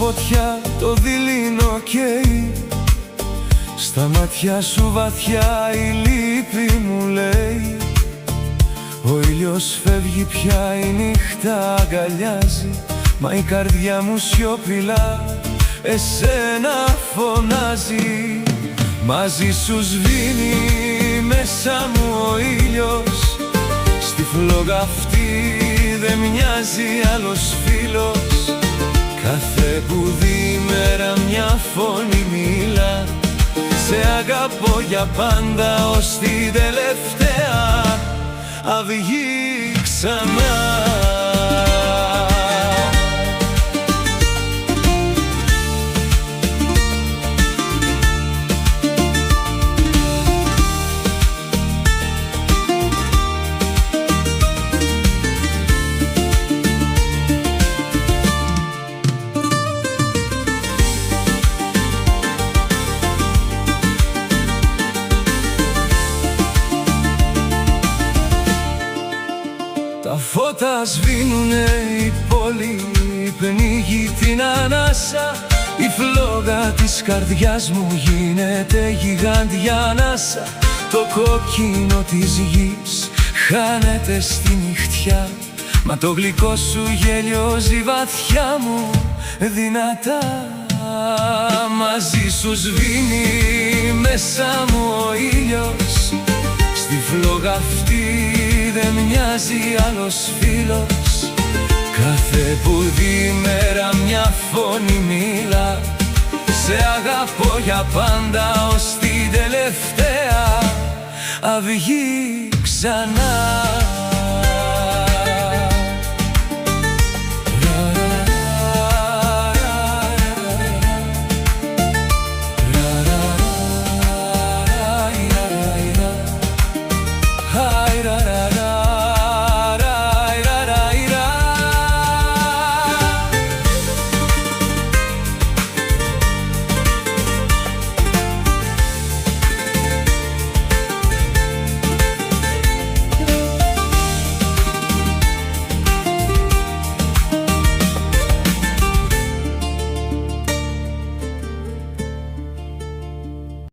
φωτιά το δειλινό καίει, στα μάτια σου βαθιά η λύπη μου λέει. Ο ήλιος φεύγει πια, η νύχτα αγκαλιάζει, μα η καρδιά μου σιωπηλά εσένα φωνάζει. Μαζί σου σβήνει μέσα μου ο ήλιος, στη φλόγα αυτή δεν μοιάζει άλλος φίλος. Κάθε που δίμερα μια φωνή μιλά, σε αγαπώ για πάντα ως την τελευταία αυγή ξανά. Τα φώτα σβήνουνε, η πόλη πνίγει την ανάσα, η φλόγα της καρδιάς μου γίνεται γιγάντια ανάσα. Το κόκκινο της γης χάνεται στη νυχτιά, μα το γλυκό σου γέλιο ζει βαθιά μου δυνατά. Μαζί σου σβήνει μέσα μου ο ήλιος, στη φλόγα αυτή δεν μοιάζει άλλος φίλος. Κάθε που δίμερα μια φωνή μιλά, σε αγαπώ για πάντα ως την τελευταία αυγή ξανά.